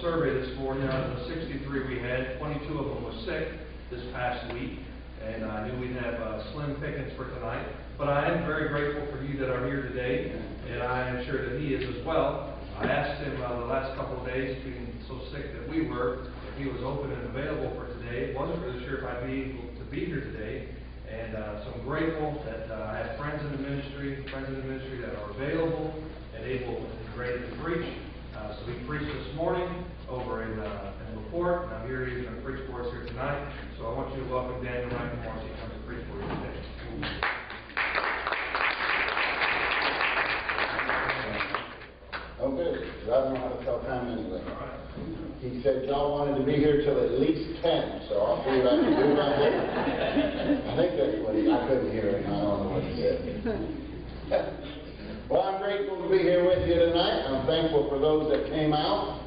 survey this morning. Out of the 63 we had, 22 of them were sick this past week, and I knew we'd have slim pickings for tonight. But I am very grateful for you that are here today, and I am sure that he is as well. I asked him the last couple of days, being so sick that we were, if he was open and available for today. Wasn't really sure if I'd be able to be here today. And so I'm grateful that I have friends in the ministry that are available and able and ready to preach. So he preached this morning over in LaPorte, and I'm here he's going to preach for us here tonight. So I want you to welcome Daniel McLemore as he comes to preach for you today. Okay, I don't know how to tell time anyway. He said y'all wanted to be here till at least 10, so I'll see what I can do about that. I think that's what I couldn't hear him. I don't know what he said. Well, I'm grateful to be here with you tonight. I'm thankful for those that came out.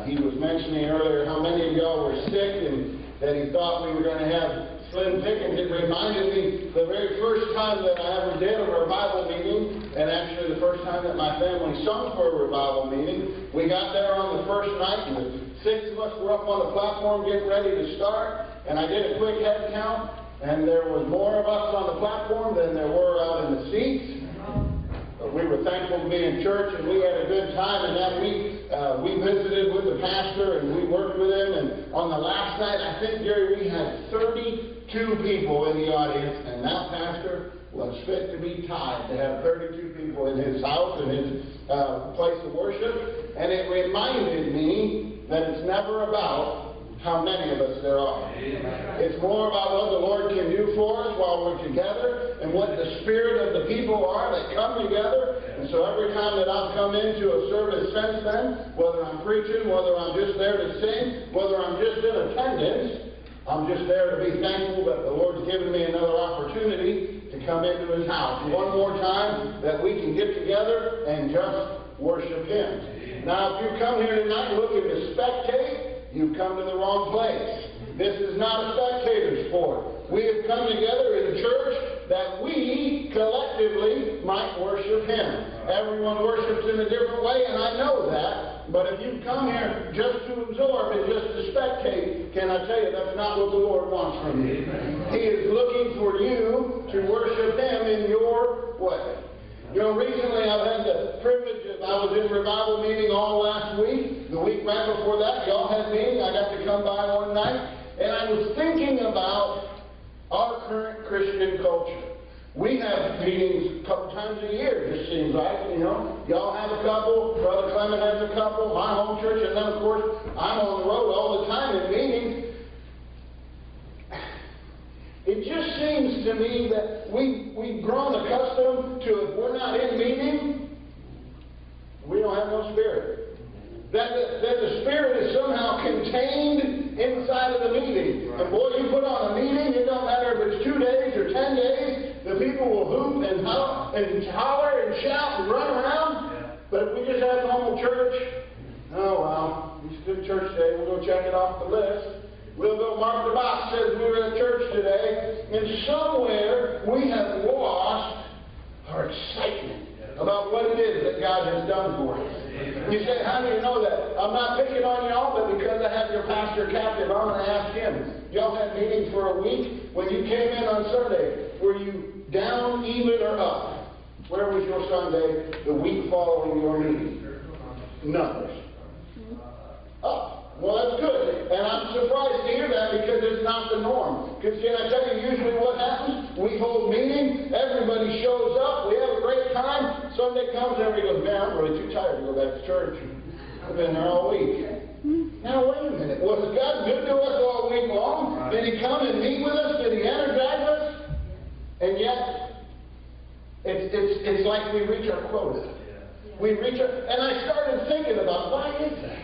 He was mentioning earlier how many of y'all were sick and that he thought we were going to have slim pickings. It reminded me the very first time that I ever did a revival meeting, and actually the first time that my family sung for a revival meeting. We got there on the first night, and the 6 of us were up on the platform getting ready to start, and I did a quick head count, and there was more of us on the platform than there were out in the seats. But we were thankful to be in church, and we had a good time. And that week, we visited with the pastor, and we worked with him. And on the last night, I think, Gary, we had 32 people in the audience, and that pastor was fit to be tied to have 32 people in his house and his place of worship. And it reminded me that it's never about how many of us there are. It's more about what the Lord can do for us while we're together and what the spirit of the people are that come together. And so every time that I've come into a service since then, whether I'm preaching, whether I'm just there to sing, whether I'm just in attendance, I'm just there to be thankful that the Lord's given me another opportunity to come into His house one more time, that we can get together and just worship Him. Now, if you come here tonight looking to spectate, you've come to the wrong place. This is not a spectator sport. We have come together in church that we collectively might worship Him. Everyone worships in a different way, and I know that. But if you come here just to absorb and just to spectate, can I tell you that's not what the Lord wants from you. He is looking for you to worship Him in your way. You know, recently I've had the privilege of, I was in revival meeting all last week. The week right before that, y'all had meeting. I got to come by one night. And I was thinking about our current Christian culture. We have meetings a couple times a year, it seems like, you know. Y'all have a couple, Brother Clement has a couple, my home church, and then of course I'm on the road all the time in meetings. It just seems to me that we've grown accustomed to, if we're not in meeting, we don't have no spirit. That the spirit is somehow contained inside of the meeting. And boy, you put on a meeting, it don't matter if it's 2 days or 10 days, the people will hoop and holler and shout and run around. But if we just have normal church, oh well, it's a good church day, we'll go check it off the list. We'll go mark the box, says we were at church today, and somewhere we have lost our excitement about what it is that God has done for us. You say, how do you know that? I'm not picking on y'all, but because I have your pastor captive, I'm going to ask him. Y'all had meetings for a week. When you came in on Sunday, were you down, even, or up? Where was your Sunday the week following your meeting? Numbers. Up. Well, that's good. And I'm surprised to hear that because it's not the norm. Because can I tell you usually what happens? We hold meetings, everybody shows up, we have a great time. Sunday comes, everybody goes, man, I'm really too tired to go back to church. I've been there all week. Now, wait a minute. Was God good to us all week long? Did He come and meet with us? Did He energize us? And yet, it's like we reach our quota. We reach our, and I started thinking about, why is that?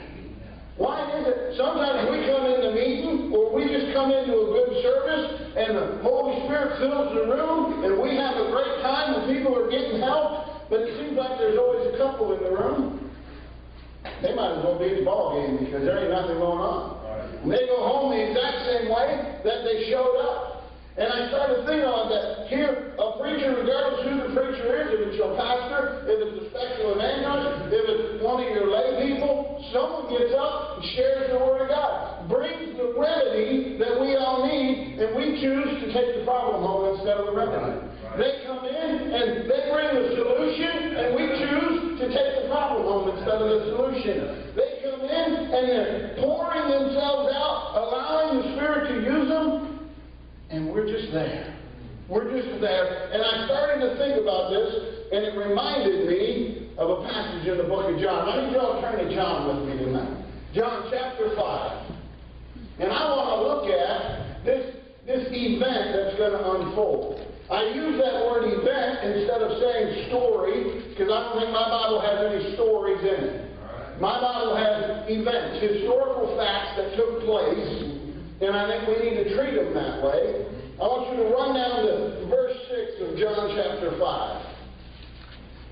Why is it sometimes we come into meeting or we just come into a good service and the Holy Spirit fills the room and we have a great time and people are getting help, but it seems like there's always a couple in the room. They might as well be at the ball game because there ain't nothing going on. And they go home the exact same way that they showed up. And I started thinking on that. Here, a preacher, regardless who the preacher is, if it's your pastor, if it's a special evangelist, if it's one of your lay people, someone gets up and shares the Word of God, brings the remedy that we all need, and we choose to take the problem home instead of the remedy. They come in and they bring the solution, and we choose to take the problem home instead of the solution. They come in and they're pouring themselves out, allowing the Spirit to use them, and we're just there. We're just there. And I started to think about this, and it reminded me of a passage in the book of John. I need y'all to turn to John with me tonight. John chapter 5. And I want to look at this event that's going to unfold. I use that word event instead of saying story, because I don't think my Bible has any stories in it. My Bible has events, historical facts that took place, and I think we need to treat them that way. I want you to run down to verse 6 of John chapter 5.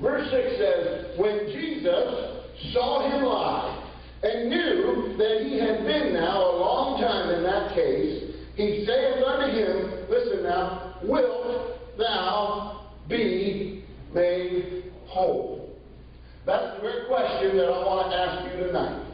Verse 6 says, when Jesus saw him lie and knew that he had been now a long time in that case, he saith unto him, listen now, wilt thou be made whole? That's the very question that I want to ask you tonight.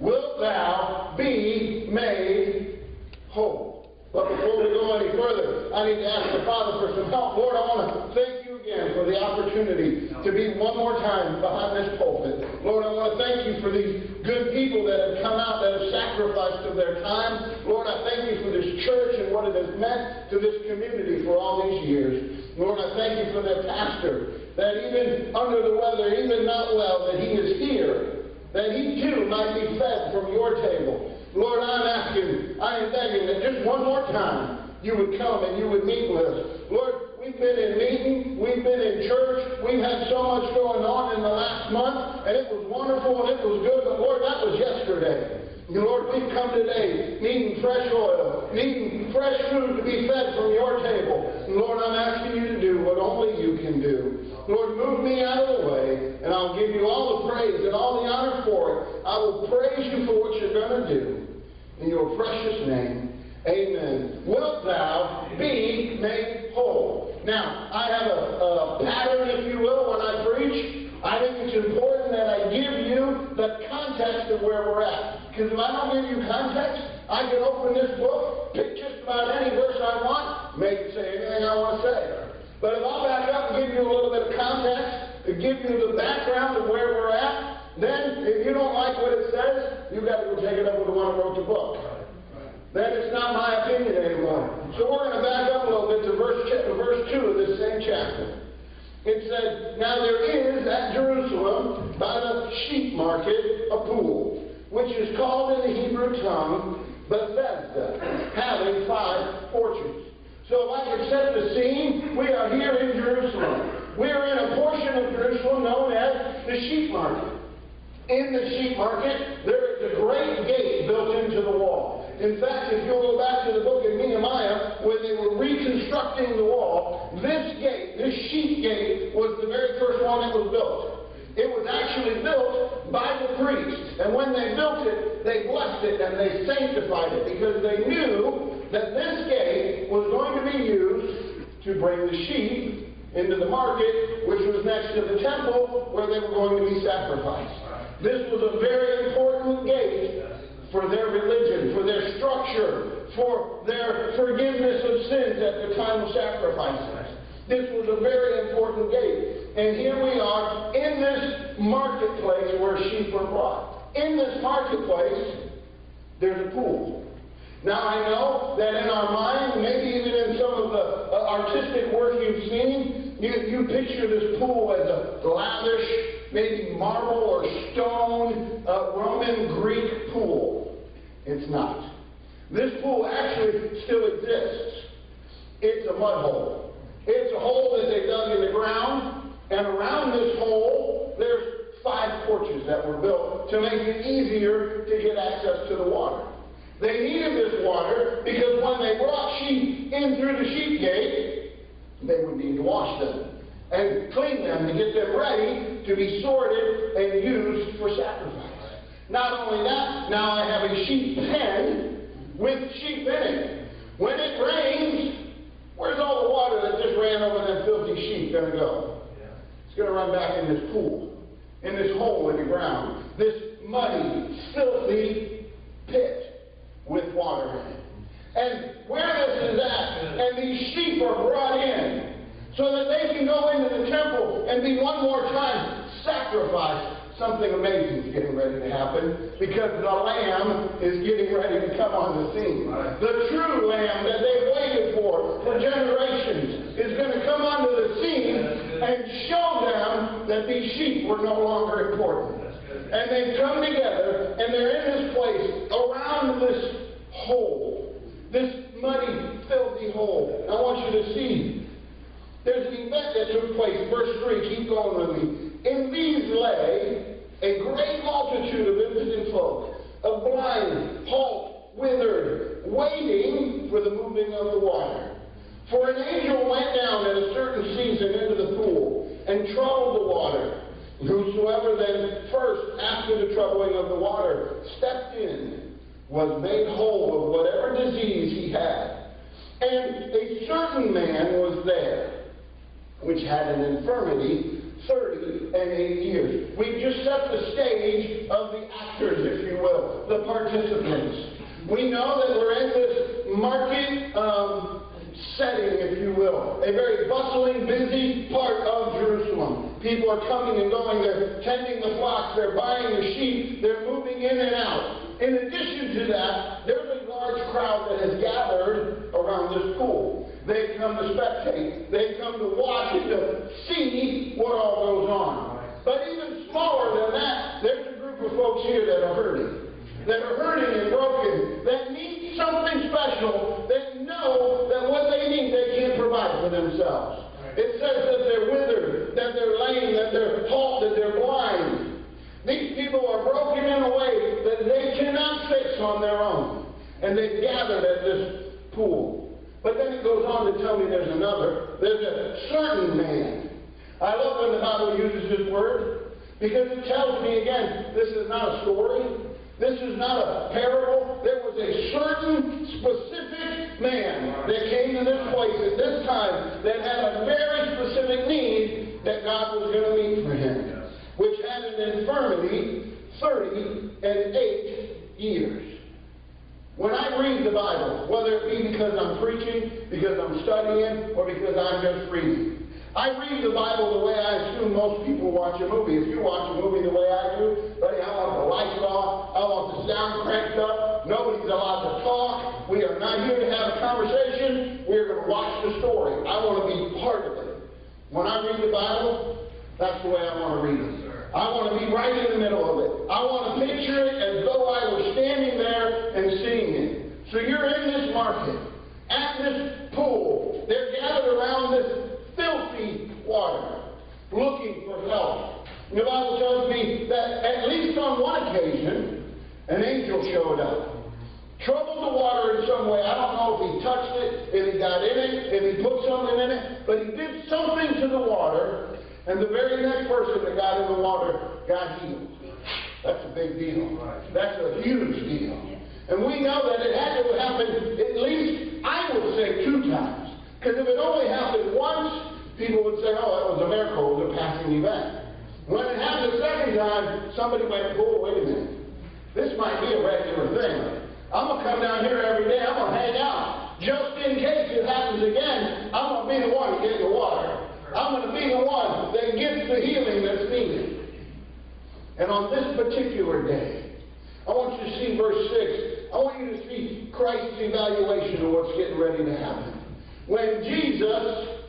Wilt thou be made whole? But before we go any further, I need to ask the Father for some help. Lord, I want to thank you again for the opportunity to be one more time behind this pulpit. Lord, I want to thank you for these good people that have come out, that have sacrificed of their time. Lord, I thank you for this church and what it has meant to this community for all these years. Lord, I thank you for their pastor, that even under the weather, even not well, that he is here, that he too might be fed from your table. Lord, I am begging that just one more time you would come and you would meet with us. Lord, we've been in meeting, we've been in church, we've had so much going on in the last month, and it was wonderful and it was good, but Lord, that was yesterday. And Lord, we've come today needing fresh oil, needing fresh food to be fed from your table. And Lord, I'm asking you to do what only you can do. Lord, move me out of the way, and I'll give you all the praise and all the honor for it. I will praise you for what you're going to do. In your precious name, amen. Wilt thou be made whole? Now, I have a pattern, if you will, when I preach. I think it's important that I give you the context of where we're at. Because if I don't give you context, I can open this book, pick just about any verse I want, make it say anything I want to say. But if I'll back up and give you a little bit of context, to give you the background of where we're at, then if you don't like what it says, you've got to go take it up with the one who wrote the book. Then it's not my opinion anymore. So we're going to back up a little bit to verse 2 of this same chapter. It said, now there is at Jerusalem by the sheep market a pool, which is called in the Hebrew tongue Bethesda, having 5 porches. So if I could set the scene, we are here in Jerusalem. We are in a portion of Jerusalem known as the sheep market. In the sheep market, there is a great gate built into the wall. In fact, if you'll go back to the book of Nehemiah, when they were reconstructing the wall, this gate, this sheep gate, was the very first one that was built. It was actually built by the priests. And when they built it, they blessed it and they sanctified it because they knew that this gate was going to be used to bring the sheep into the market, which was next to the temple where they were going to be sacrificed. This was a very important gate for their religion, for their structure, for their forgiveness of sins at the time of sacrifices. This was a very important gate. And here we are in this marketplace where sheep are brought. In this marketplace, there's a pool. Now I know that in our mind, maybe even in some of the artistic work you've seen, you picture this pool as a lavish, maybe marble or stone, Roman Greek pool. It's not. This pool actually still exists. It's a mud hole. It's a hole that they dug in the ground, and around this hole, there's 5 porches that were built to make it easier to get access to the water. They needed this water because when they brought sheep in through the sheep gate, they would need to wash them and clean them to get them ready to be sorted and used for sacrifice. Not only that, now I have a sheep pen with sheep in it. When it rains, where's all the water that just ran over them filthy sheep going to go? It's going to run back in this pool, in this hole in the ground. This muddy, filthy pit with water in it. And where this is at, and these sheep are brought in so that they can go into the temple and be one more time sacrificed. Something amazing is getting ready to happen because the Lamb is getting ready to come on the scene. The true Lamb that they've waited for generations is going to come onto the scene and show them that these sheep were no longer important. And they've come together and they're in this place around this hole, this muddy, filthy hole. I want you to see. There's an event that took place. Verse 3, keep going with me. In these lay a great multitude of impotent folk, of blind, halt, withered, waiting for the moving of the water. For an angel went down at a certain season into the pool and troubled the water. Whosoever then first, after the troubling of the water, stepped in, was made whole of whatever disease he had. And a certain man was there, which had an infirmity 38 years. We've just set the stage of the actors, if you will, the participants. We know that we're in this market setting, if you will, a very bustling, busy part of Jerusalem. People are coming and going. They're tending the flocks. They're buying the sheep. They're moving in and out. In addition to that, there's a large crowd that has gathered around this pool. They've come to spectate. They've come to watch and to see what all goes on. But even smaller than that, there's a group of folks here that are hurting. That are hurting and broken. That need something special. That know that what they need they can't provide for themselves. It says that they're withered, that they're lame, that they're halt, that they're blind. These people are broken in a way that they cannot fix on their own. And they've gathered at this pool. But then it goes on to tell me there's another. There's a certain man. I love when the Bible uses this word because it tells me again, this is not a story. This is not a parable. There was a certain specific man that came to this place at this time that had a very specific need that God was going to meet for him, which had an infirmity 38 years. When I read the Bible, whether it be because I'm preaching, because I'm studying, or because I'm just reading, I read the Bible the way I assume most people watch a movie. If you watch a movie the way I do, buddy, I want the lights off, I want the sound cranked up, nobody's allowed to talk, we are not here to have a conversation, we're going to watch the story. I want to be part of it. When I read the Bible, that's the way I want to read it. I want to be right in the middle of it. I want to picture it as though I were standing there and seeing it. So you're in this market, at this pool. They're gathered around this filthy water, looking for help. And the Bible tells me that at least on one occasion, an angel showed up. Troubled the water in some way. I don't know if he touched it, if he got in it, if he put something in it, but he did something to the water. And the very next person that got in the water got healed. That's a big deal. That's a huge deal. And we know that it had to happen at least, I would say, 2 times. Because if it only happened once, people would say, oh, that was a miracle, it was a passing event. When it happened the second time, somebody went, oh, wait a minute. This might be a regular thing. I'm going to come down here every day, I'm going to hang out. Just in case it happens again, I'm going to be the one to get in the water. I'm going to be the one that gets the healing that's needed. And on this particular day, I want you to see verse 6. I want you to see Christ's evaluation of what's getting ready to happen. When Jesus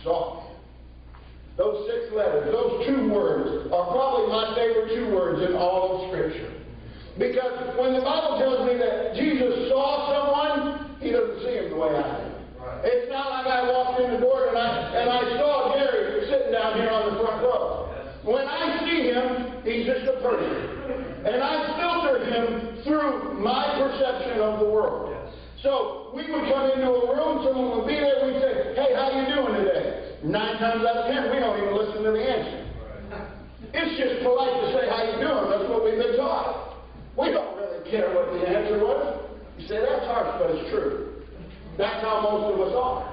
saw him. Those 6 letters, those 2 words are probably my favorite 2 words in all of Scripture. Because when the Bible tells me that Jesus saw someone, he doesn't see him the way I do. It's not like I walked in the door and I saw Jerry sitting down here on the front row. When I see him, he's just a person. And I filter him through my perception of the world. So we would come into a room, someone would be there, we'd say, hey, how you doing today? 9 times out of 10, we don't even listen to the answer. It's just polite to say, how you doing? That's what we've been taught. We don't really care what the answer was. You say, that's harsh, but it's true. That's how most of us are.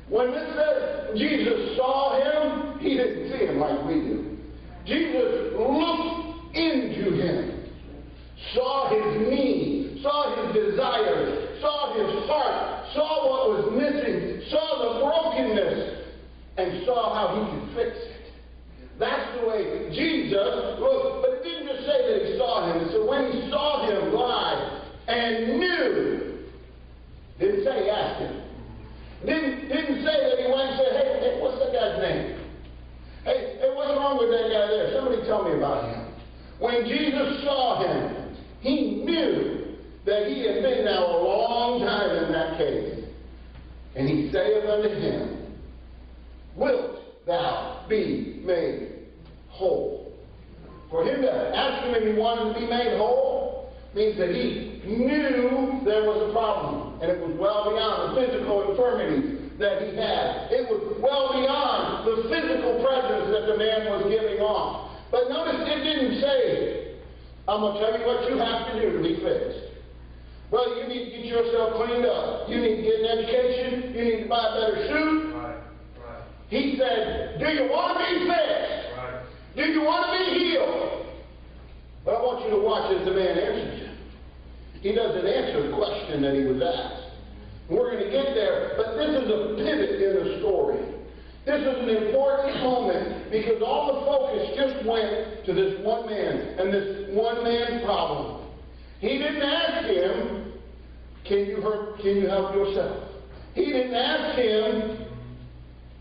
When this says Jesus saw him, he didn't see him like we do. Jesus looked into him, saw his need, saw his desires, saw his heart, saw what was missing, saw the brokenness, and saw how he could fix it. That's the way Jesus looked. But it didn't just say that he saw him. It said when he saw him lie and knew, didn't say he asked him. Didn't say that he went and said, hey, what's that guy's name? Hey, what's wrong with that guy there? Somebody tell me about him. When Jesus saw him, he knew that he had been now a long time in that cave. And he saith unto him, Wilt thou be made whole? For him to ask him if he wanted to be made whole means that he knew there was a problem. And it was well beyond the physical infirmity that he had. It was well beyond the physical presence that the man was giving off. But notice it didn't say, I'm going to tell you what you have to do to be fixed. Well, you need to get yourself cleaned up. You need to get an education. You need to buy a better suit. Right. He said, do you want to be fixed? Right. Do you want to be healed? But I want you to watch as the man answers him. He doesn't answer the question that he was asked. We're going to get there, but this is a pivot in the story. This is an important moment because all the focus just went to this one man and this one man problem. He didn't ask him, can you help yourself? He didn't ask him,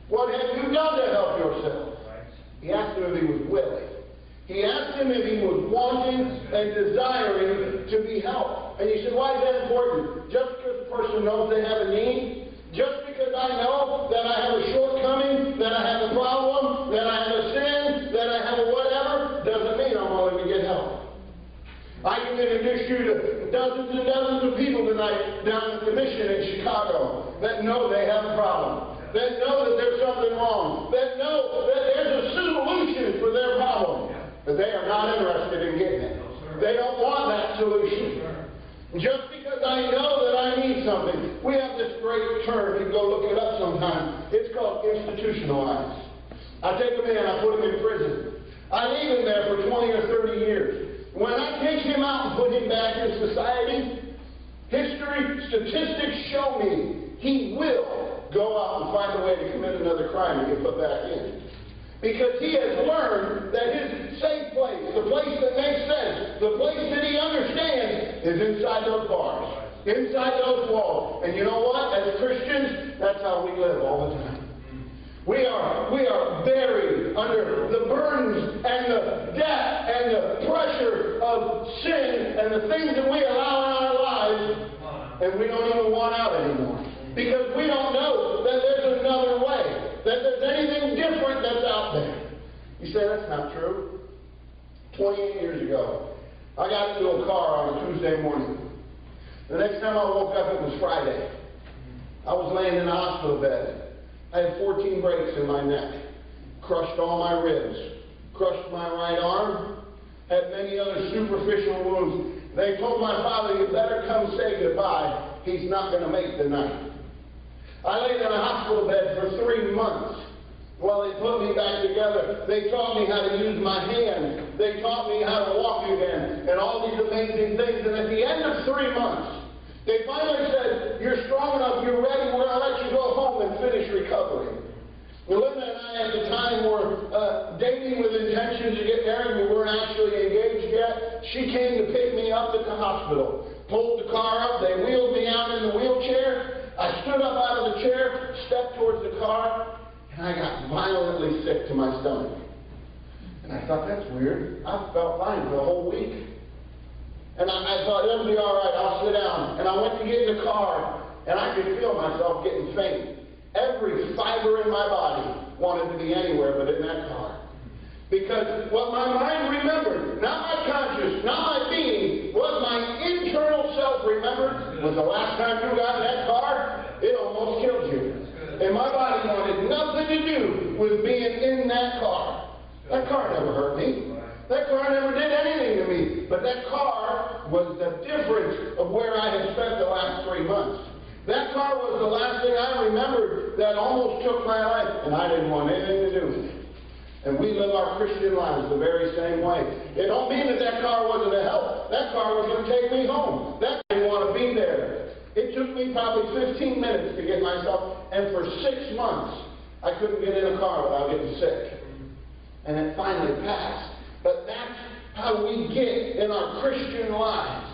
what have you done to help yourself? He asked him if he was willing. He asked him if he was wanting and desiring to be helped. And you said, why is that important? Just because the person knows they have a need? Just because I know that I have a shortcoming, that I have a problem, that I have a sin, that I have a whatever, doesn't mean I'm willing to get help. I can introduce you to dozens and dozens of people tonight down at the mission in Chicago that know they have a problem, that know that there's something wrong, that know that there's a solution for their problem, but they are not interested in getting it. They don't want that solution. Just because I know that I need something. We have this great term, you can go look it up sometime. It's called institutionalized. I take a man, I put him in prison. I leave him there for 20 or 30 years. When I take him out and put him back in society, history, statistics show me he will go out and find a way to commit another crime and get put back in. Because he has learned that his safe place, the place that makes sense, the place that he understands, is inside those bars, inside those walls. And you know what? As Christians, that's how we live all the time. We are buried under the burdens and the debt and the pressure of sin and the things that we allow in our lives, and we don't even want out anymore. Because we don't know that there's another way, that there's anything different that's out there. You say, that's not true. 28 years ago, I got into a car on a Tuesday morning. The next time I woke up, it was Friday. I was laying in a hospital bed. I had 14 breaks in my neck, crushed all my ribs, crushed my right arm, had many other superficial wounds. They told my father, you better come say goodbye. He's not going to make the night. I laid in a hospital bed for 3 months while they put me back together. They taught me how to use my hands. They taught me how to walk again and all these amazing things. And at the end of 3 months, they finally said, you're strong enough, you're ready, we're going to let you go home and finish recovery. Melinda and I at the time were dating with intentions to get married. We weren't actually engaged yet. She came to pick me up at the hospital, pulled the car up, they wheeled me out in the wheelchair. I stood up out of the chair, stepped towards the car, and I got violently sick to my stomach. And I thought, that's weird. I felt fine for the whole week. And I thought, it'll be all right, I'll sit down. And I went to get in the car, and I could feel myself getting faint. Every fiber in my body wanted to be anywhere but in that car. Because what my mind remembered, not my conscious, not my being, what my internal self remembered was the last time you got in that car, it almost killed you. And my body wanted nothing to do with being in that car. That car never hurt me. That car never did anything to me. But that car was the difference of where I had spent the last 3 months. That car was the last thing I remembered that almost took my life, and I didn't want anything to do with it. And we live our Christian lives the very same way. It don't mean that that car wasn't a help. That car was going to take me home. That didn't want to be there. It took me probably 15 minutes to get myself, and for 6 months, I couldn't get in a car without getting sick. And it finally passed. But that's how we get in our Christian lives,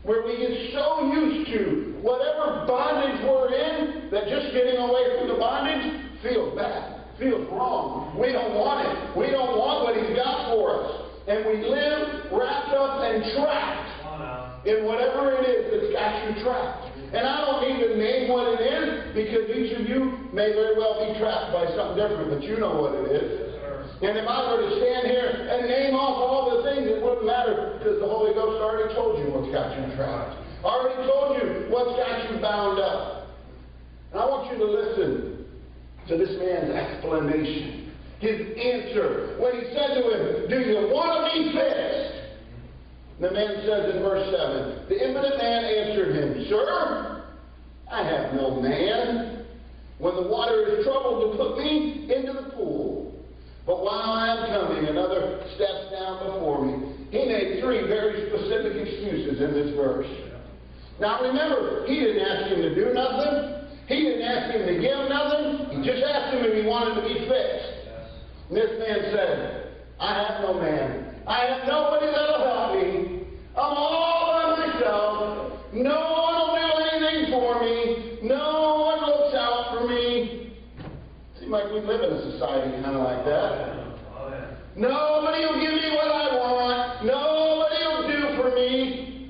where we get so used to whatever bondage we're in that just getting away from the bondage feels bad, feels wrong. We don't want it. We don't want what He's got for us. And we live wrapped up and trapped in whatever it is that's got you trapped. And I don't need to name what it is, because each of you may very well be trapped by something different, but you know what it is. And if I were to stand here and name off all the things, it wouldn't matter, because the Holy Ghost already told you what's got you trapped. Already told you what's got you bound up. And I want you to listen to this man's explanation, his answer, when he said to him, "Do you want to be fixed?" The man says in verse 7, the impotent man answered him, "Sir, I have no man when the water is troubled to put me into the pool. But while I am coming, another steps down before me." He made 3 very specific excuses in this verse. Now remember, he didn't ask him to do nothing. He didn't ask him to give nothing. He just asked him if he wanted to be fixed. And this man said, "I have no man. I have nobody that'll help me. I'm all by myself. No one will do anything for me. No one looks out for me." Seems like we live in a society kind of like that. Nobody will give me what I want. Nobody will do for me.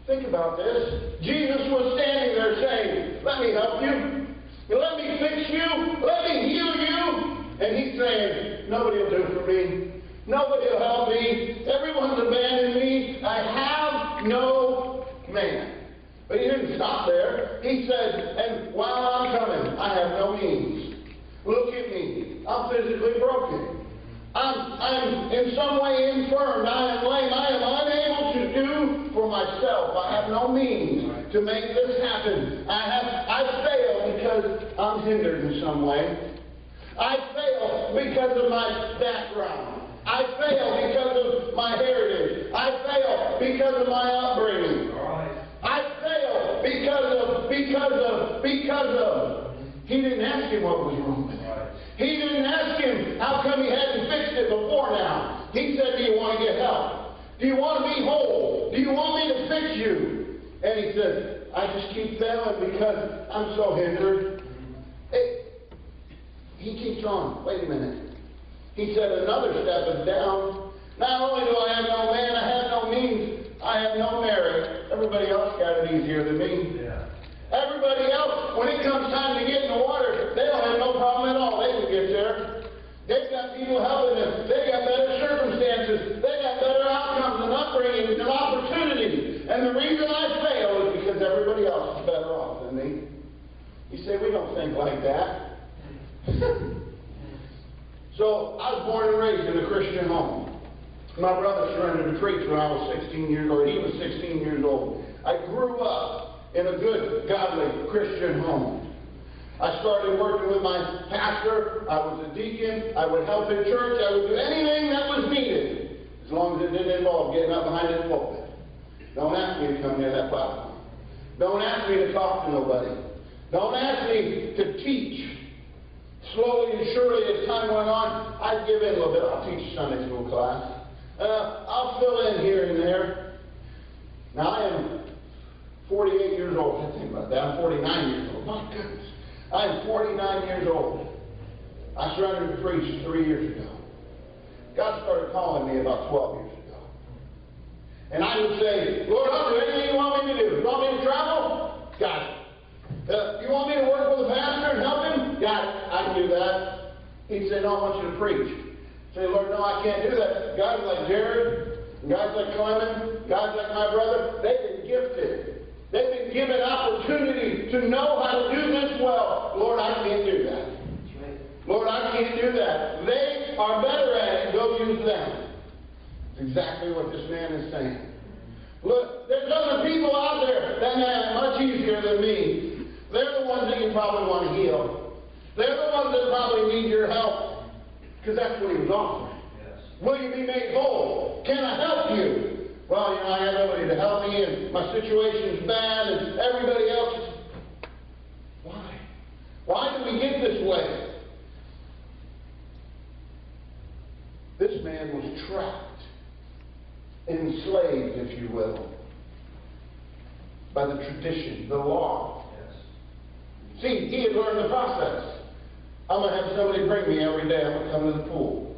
Think about this. Jesus was standing there saying, "Let me help you. Let me fix you. Let me heal you." And He's saying, "Nobody will do for me. Nobody will help me. Everyone's abandoned me. I have no man." But He didn't stop there. He said, "And while I'm coming, I have no means. Look at me. I'm physically broken. I'm in some way infirm. I am lame. I am unable to do for myself. I have no means to make this happen. I fail because I'm hindered in some way. I fail because of my background. I fail because of my heritage. I fail because of my upbringing. I fail because of. He didn't ask him what was wrong with him. He didn't ask him how come he hadn't fixed it before now. He said, "Do you want to get help? Do you want to be whole? Do you want me to fix you?" And he said, "I just keep failing because I'm so hindered." He keeps on. Wait a minute. He said, "Another step is down. Not only do I have no man, I have no means, I have no merit." Everybody else got it easier than me. Everybody else, when it comes time to get in the water, they don't have no problem at all. They can get there. They've got people helping them. They got better circumstances. They got better outcomes and upbringing and opportunities. And the reason I fail is because everybody else is better off than me. You say, "We don't think like that." So, I was born and raised in a Christian home. My brother surrendered to preach when I was 16 years old. He was 16 years old. I grew up in a good, godly Christian home. I started working with my pastor. I was a deacon. I would help in church. I would do anything that was needed, as long as it didn't involve getting up behind the pulpit. Don't ask me to come near that platform. Don't ask me to talk to nobody. Don't ask me to teach. Slowly and surely, as time went on, I'd give in a little bit. I'll teach a Sunday school class. I'll fill in here and there. Now, I am 48 years old. I think about that. I'm 49 years old. My goodness. I am 49 years old. I surrendered to preach 3 years ago. God started calling me about 12 years ago. And I would say, "Lord, I'll do anything you want me to do. You want me to travel? Got it. You want me to work with a pastor and help him? Got it. I can do that." He'd say, "No, I want you to preach." I'd say, "Lord, no, I can't do that." Guys like Jared, guys like Clement, guys like my brother, they've been gifted. They've been given opportunity to know how to do this well. Lord, I can't do that. Lord, I can't do that. They are better at it. Go use them. That's exactly what this man is saying. Look, there's other people out there that have it much easier than me. They're the ones that you probably want to heal. They're the ones that probably need your help. Because that's what he was offering. Yes. Will you be made whole? Can I help you? Well, I have nobody to help me, and my situation's bad, and everybody else is... Why? Why did we get this way? This man was trapped, enslaved, if you will, by the tradition, the law. Yes. See, he had learned the process. I'm going to have somebody bring me every day. I'm going to come to the pool.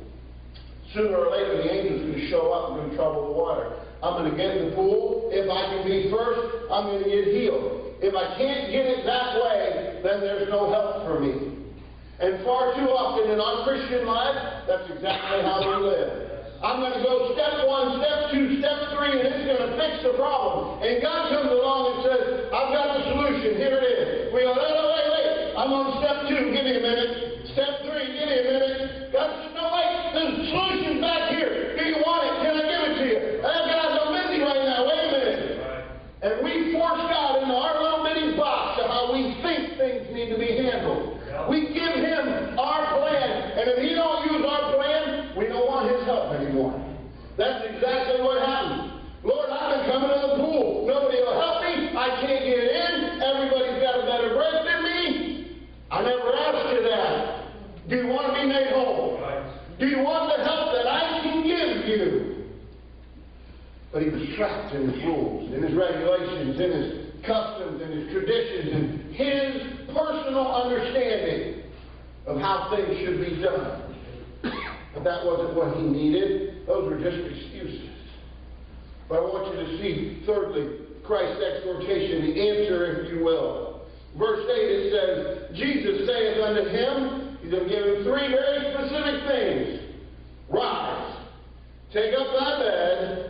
Sooner or later, the angel's going to show up and going to trouble the water. I'm going to get in the pool. If I can be first, I'm going to get healed. If I can't get it that way, then there's no help for me. And far too often in our Christian life, that's exactly how we live. I'm going to go step 1, step 2, step 3, and it's going to fix the problem. And God comes along and says, I've got the solution. Here it is. We go, wait. I'm on step 2. Give me a minute. Step 3. Give me a minute. God says, no, wait. The solution's back here. Do you want it? Can I give it to you? God, I'm busy right now. Wait a minute. And we force God into our little bitty box of how we think things need to be handled. We give him our plan, and if he don't use our plan, we don't want his help anymore. That's exactly what happened. Lord, I've been coming to the pool. Nobody will help me. I can't get in. Everybody's got a better breath than me. I never asked you that. Do you want to be made whole? Do you want the help that I can give you? But he was trapped in his rules, in his regulations, in his customs, in his traditions, and his personal understanding of how things should be done. But that wasn't what he needed. Those were just excuses. But I want you to see, thirdly, Christ's exhortation, the answer, if you will. Verse 8, it says, Jesus saith unto him, he's going to give him 3 very specific things. Rise, take up thy bed,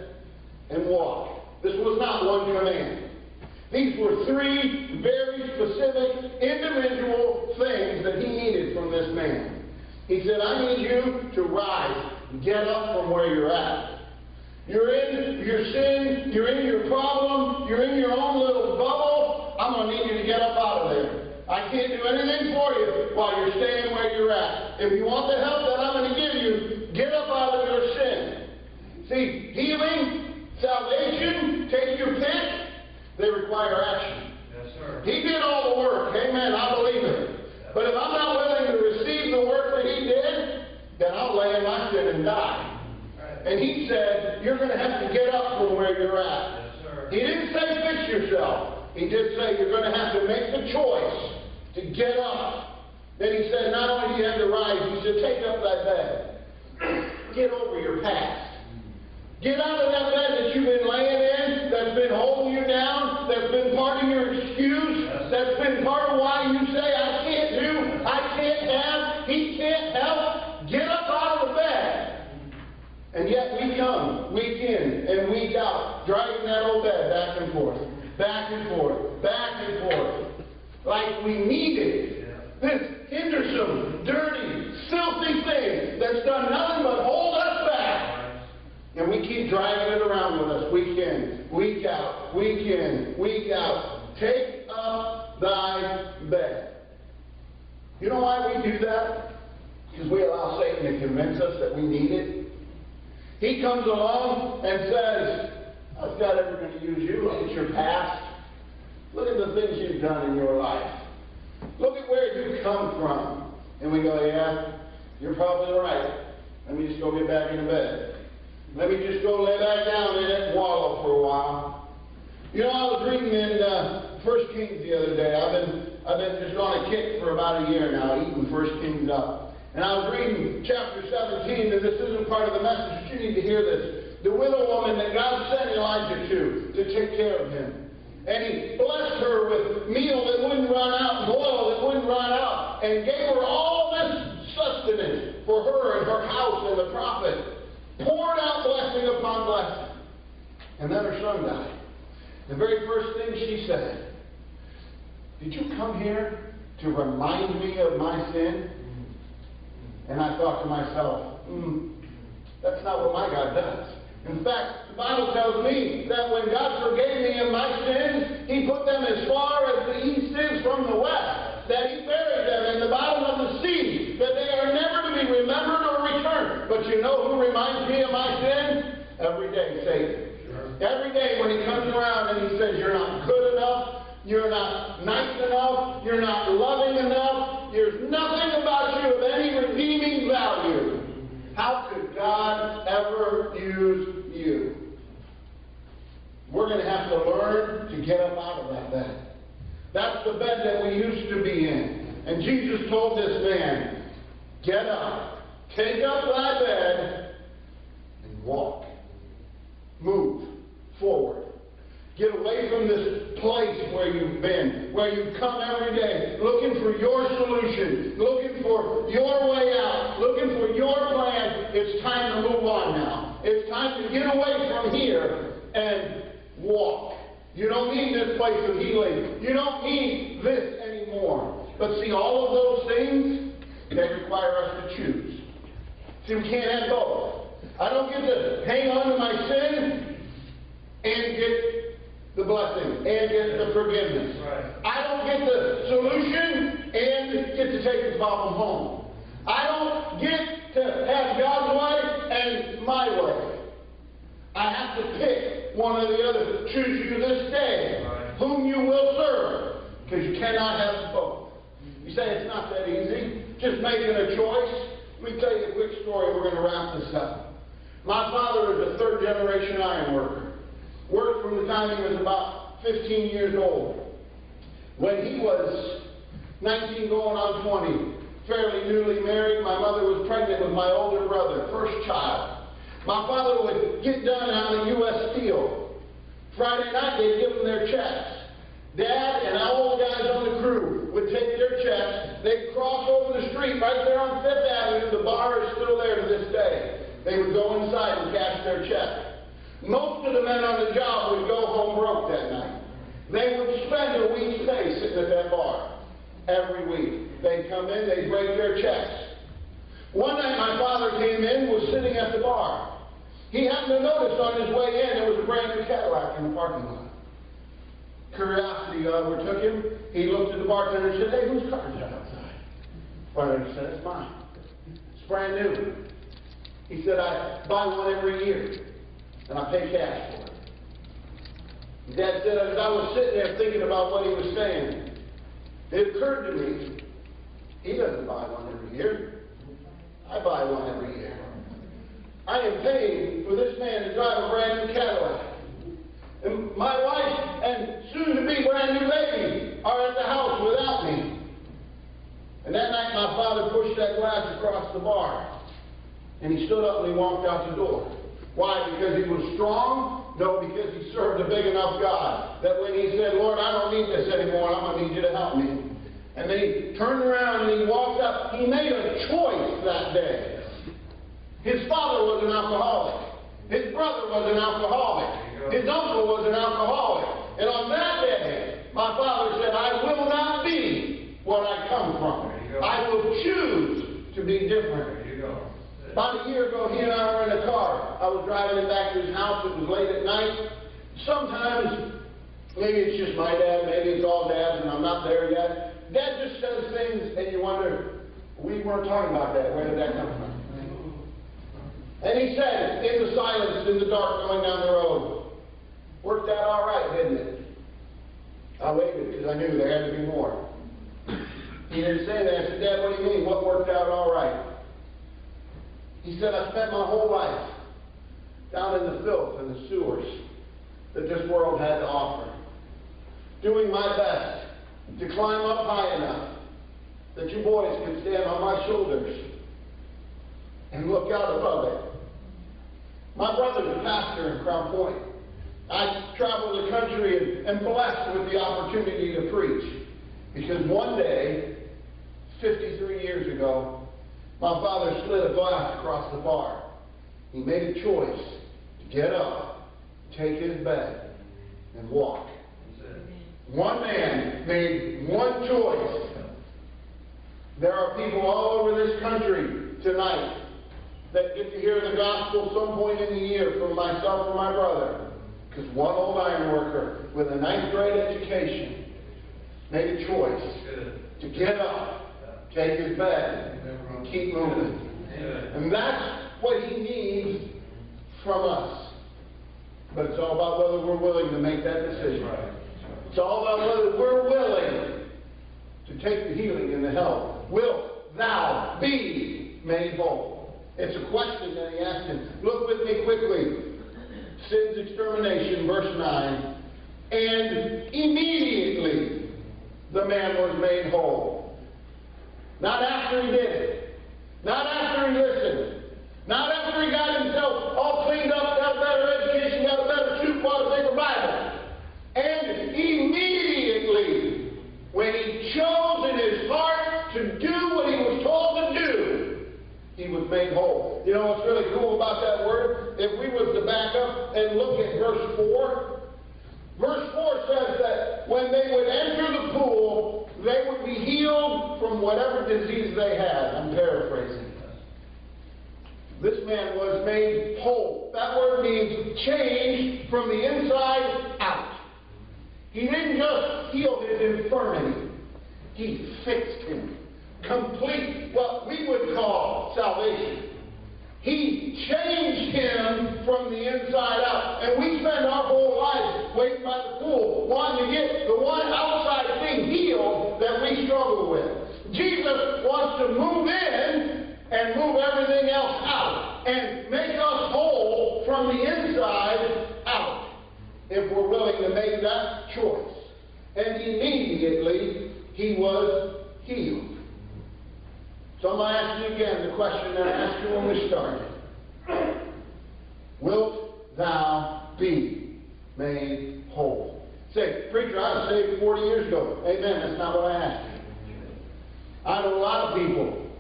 and walk. This was not one command. These were 3 very specific, individual things that he needed from this man. He said, I need you to rise, get up from where you're at. You're in your sin, you're in your problem, you're in your own little bubble. I'm going to need you to get up out of there. I can't do anything for you while you're staying where you're at. If you want the help that I'm going to give you, get up out of your sin. See, healing, salvation, take your pick, they require action. Yes, sir. He did all the work. Amen. I believe it. But if I'm not willing to receive the work that he did, then I'll lay in my sin and die. And he said, you're going to have to get up from where you're at. Yes, sir. He didn't say fix yourself. He did say you're going to have to make the choice to get up. Then he said, not only do you have to rise, he said, take up thy bed. Get over your past. Get out of that bed that you've been laying in, that's been holding you down, that's been part of your excuse, that's been part of why you say, I can't do, I can't have, he can't help. Get up out of the bed. And yet we come week in and week out, dragging that old bed back and forth, back and forth, back and forth, like we need it. This hindersome, dirty, filthy thing that's done nothing but hold us back. And we keep dragging it around with us week in, week out, week in, week out. Take up thy bed. You know why we do that? Because we allow Satan to convince us that we need it. He comes along and says, how's God ever going to use you? Look at your past. Look at the things you've done in your life. Look at where you come from. And we go, yeah, you're probably right. Let me just go get back into bed. Let me just go lay back down in it and wallow for a while. You know, I was reading in 1 Kings the other day. I've been just on a kick for about a year now, eating 1 Kings up. And I was reading chapter 17, and this isn't part of the message, but you need to hear this. The widow woman that God sent Elijah to take care of him. And he blessed her with meal that wouldn't run out, and oil that wouldn't run out, and gave her all this sustenance for her and her house and the prophet. Poured out blessing upon blessing. And then her son died. The very first thing she said, did you come here to remind me of my sin? And I thought to myself, that's not what my God does. In fact, the Bible tells me that when God forgave me of my sins, he put them as far as the east is from the west, that he buried them in the bottom of the sea, that they are never to be remembered or every day, Satan. Every day when he comes around and he says, you're not good enough, you're not nice enough, you're not loving enough, there's nothing about you of any redeeming value. How could God ever use you? We're going to have to learn to get up out of that bed. That's the bed that we used to be in. And Jesus told this man, get up, take up thy bed, and walk. Move forward. Get away from this place where you've been, where you've come every day, looking for your solution, looking for your way out, looking for your plan. It's time to move on now. It's time to get away from here and walk. You don't need this place of healing. You don't need this anymore. But see, all of those things, they require us to choose. See, we can't have both. I don't get to hang on to my sin and get the blessing and get the forgiveness. Right. I don't get the solution and get to take the problem home. I don't get to have God's way and my way. I have to pick one or the other. Choose you this day whom you will serve, because you cannot have both. You say it's not that easy, just making a choice. Let me tell you a quick story. We're going to wrap this up. My father was a third-generation iron worker. Worked from the time he was about 15 years old. When he was 19 going on 20, fairly newly married, my mother was pregnant with my older brother, first child. My father would get done on the U.S. Steel. Friday night, they'd give them their checks. Dad and all the guys on the crew would take their checks. They'd cross over the street right there on 5th Avenue. The bar is still there to this day. They would go inside and cash their check. Most of the men on the job would go home broke that night. They would spend a week's pay sitting at that bar every week. They'd come in, they'd break their checks. One night my father came in, was sitting at the bar. He happened to notice on his way in there was a brand new Cadillac in the parking lot. Curiosity overtook him. He looked at the bartender and said, hey, whose car is that outside? Bartender said, it's mine. It's brand new. He said, I buy one every year, and I pay cash for it. His dad said, as I was sitting there thinking about what he was saying, it occurred to me, he doesn't buy one every year. I buy one every year. I am paying for this man to drive a brand new Cadillac. And my wife and soon-to-be brand new baby are at the house without me. And that night my father pushed that glass across the bar. And he stood up and he walked out the door. Why? Because he was strong? No, because he served a big enough God that when he said, Lord, I don't need this anymore, I'm going to need you to help me. And then he turned around and he walked up. He made a choice that day. His father was an alcoholic. His brother was an alcoholic. His uncle was an alcoholic. And on that day, my father said, I will not be what I come from. I will choose to be different. About a year ago, he and I were in a car. I was driving him back to his house. It was late at night. Sometimes, maybe it's just my dad, maybe it's all dads, and I'm not there yet. Dad just says things, and you wonder, we weren't talking about that. Where did that come from? And he said, in the silence, in the dark, going down the road, worked out all right, didn't it? I waited because I knew there had to be more. He didn't say that. I said, Dad, what do you mean? What worked out all right? He said, I spent my whole life down in the filth and the sewers that this world had to offer, doing my best to climb up high enough that you boys could stand on my shoulders and look out above it. My brother's a pastor in Crown Point. I travel the country and blessed with the opportunity to preach. Because one day, 53 years ago, my father slid a glass across the bar. He made a choice to get up, take his bed, and walk. One man made one choice. There are people all over this country tonight that get to hear the gospel some point in the year from myself or my brother. Because one old iron worker with a ninth grade education made a choice to get up, take his bed, and keep moving. And that's what he needs from us. But it's all about whether we're willing to make that decision. It's all about whether we're willing to take the healing and the health. Wilt thou be made whole? It's a question that he asked him. Look with me quickly. Sin's extermination, verse 9. And immediately the man was made whole. Not after he did it. Not after he listened. Not after he got himself all cleaned up, got a better education, got a better suit, bought a bigger Bible. And immediately, when he chose in his heart to do what he was told to do, he was made whole. You know what's really cool about that word? If we was to back up and look at verse 4, verse 4 says that when they would enter the pool, they would be healed from whatever disease they had. I'm paraphrasing. This man was made whole. That word means changed from the inside out. He didn't just heal his infirmity. He fixed him. Complete, what we would call salvation. He changed him from the inside out. And we spend our whole lives waiting by the pool, wanting to get the one outside thing healed that we struggle with. Jesus wants to move in and move everything else out and make us whole from the inside out, if we're willing to make that choice. And immediately he was healed. So I'm going to ask you again the question that I asked you when we started. Wilt thou be made whole? Say, preacher, I was saved 40 years ago. Amen. That's not what I asked you. I know a lot of people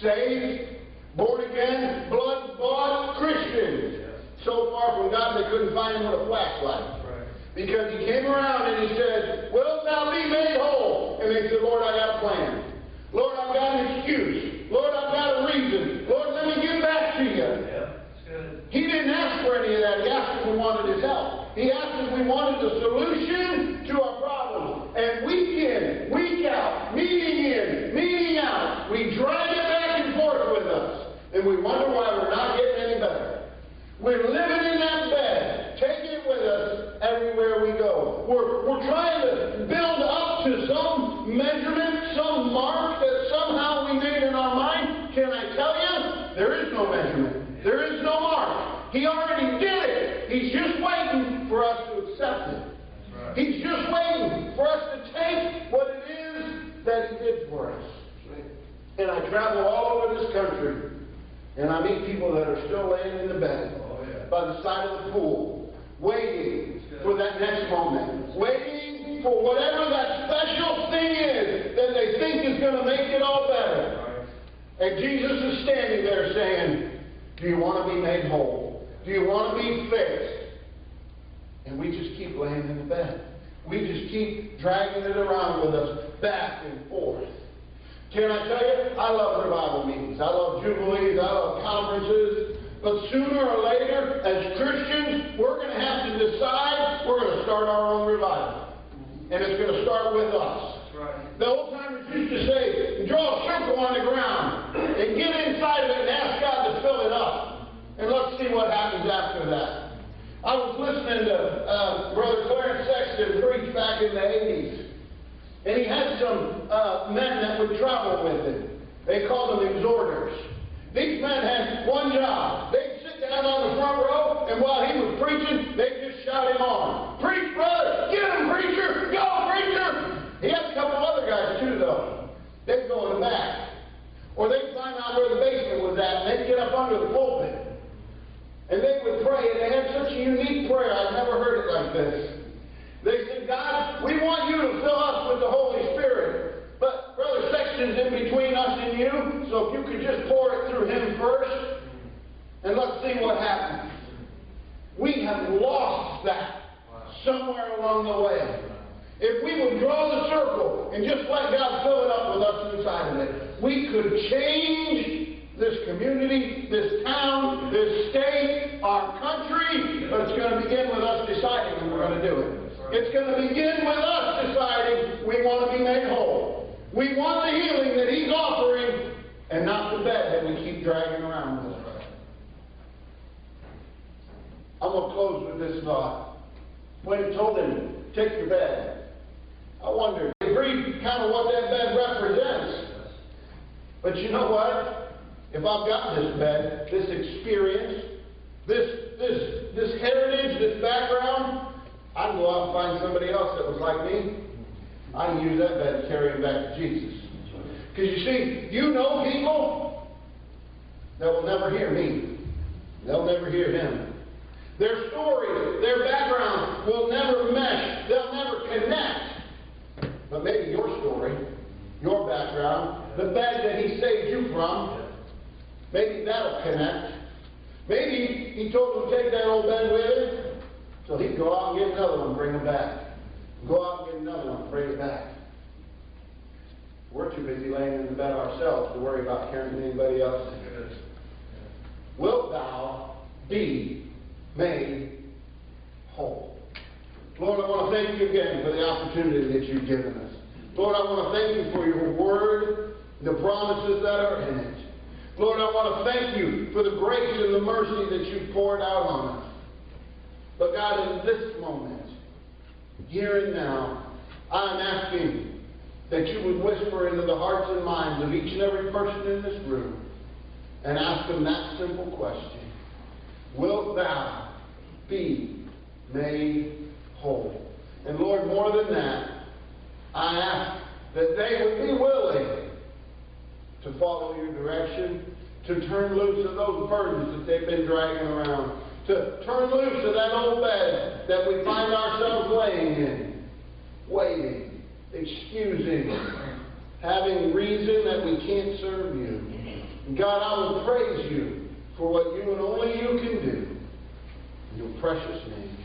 saved, born again, blood-bought Christians. So far from God they couldn't find him with a flashlight. Because he came around and he said, wilt thou be made whole? And they said, Lord, I got a plan. Lord, I've got an excuse. Lord, I've got a reason. Lord, let me get back to you. Yeah, that's good. He didn't ask for any of that. He asked if we wanted his help. He asked if we wanted the solution to our problems. And week in, week out, meeting in, meeting out, we drag it back and forth with us. And we wonder why we're not getting any better. We're living in that bed, taking it with us everywhere we go. We're trying to build up to some measurement, some mark that somehow we made in our mind. Can I tell you? There is no measurement. There is no mark. He already did it. He's just waiting for us to accept it. Right. He's just waiting for us to take what it is that he did for us. And I travel all over this country, and I meet people that are still laying in the bed by the side of the pool, waiting for that next moment, waiting for whatever that special thing is that they think is going to make it all better. And Jesus is standing there saying, do you want to be made whole? Do you want to be fixed? And we just keep laying in the bed. We just keep dragging it around with us back and forth. Can I tell you, I love revival meetings. I love jubilees. I love conferences. But sooner or later, as Christians, we're going to have to decide we're going to start our own revival. And it's going to start with us. That's right. The old timers used to say, draw a circle on the ground and get inside of it and ask God to fill it up. And let's see what happens after that. I was listening to Brother Clarence Sexton preach back in the 80s. And he had some men that would travel with him. They called them exhorters. These men had one job. They'd sit down on the front row, and while he was preaching, they'd just shout him on. Preach, brother! Get him, preacher! Go, preacher! He had a couple other guys, too, though. They'd go in the back. Or they'd find out where the basement was at, and they'd get up under the pulpit. And they would pray, and they had such a unique prayer. I've never heard it like this. They said, God, we want you to fill us with the Holy Spirit. But Brother Sexton's in between us and you, so if you could just pour it through him first, and let's see what happens. We have lost that somewhere along the way. If we would draw the circle and just let God fill it up with us inside of it, we could change this community, this town, this state, our country, but it's going to begin with us deciding when we're going to do it. It's going to begin with us deciding we want to be made whole. We want the healing that he's offering and not the bed that we keep dragging around with us. I'm I'm going to close with this thought. When he told him, take your bed, I wondered, I agreed kind of what that bed represents. But you know what? If I've got this bed, this experience, this heritage, this background, I can go out and find somebody else that was like me. I can use that bed to carry him back to Jesus. Because you see, you know people that will never hear me. They'll never hear him. Their story, their background will never mesh. They'll never connect. But maybe your story, your background, the bed that he saved you from, maybe that'll connect. Maybe he told him to take that old bed with him, so he'd go out and get another one, bring it back. Go out and get another one, bring it back. We're too busy laying in the bed ourselves to worry about carrying anybody else. Wilt thou be made whole? Lord, I want to thank you again for the opportunity that you've given us. Lord, I want to thank you for your word, the promises that are in it. Lord, I want to thank you for the grace and the mercy that you've poured out on us. But God, in this moment, here and now, I'm asking that you would whisper into the hearts and minds of each and every person in this room and ask them that simple question. Wilt thou be made whole? And Lord, more than that, I ask that they would be willing to follow your direction, to turn loose of those burdens that they've been dragging around, to turn loose of that old bed that we find ourselves laying in, waiting, excusing, having reason that we can't serve you. God, I will praise you for what you and only you can do. In your precious name.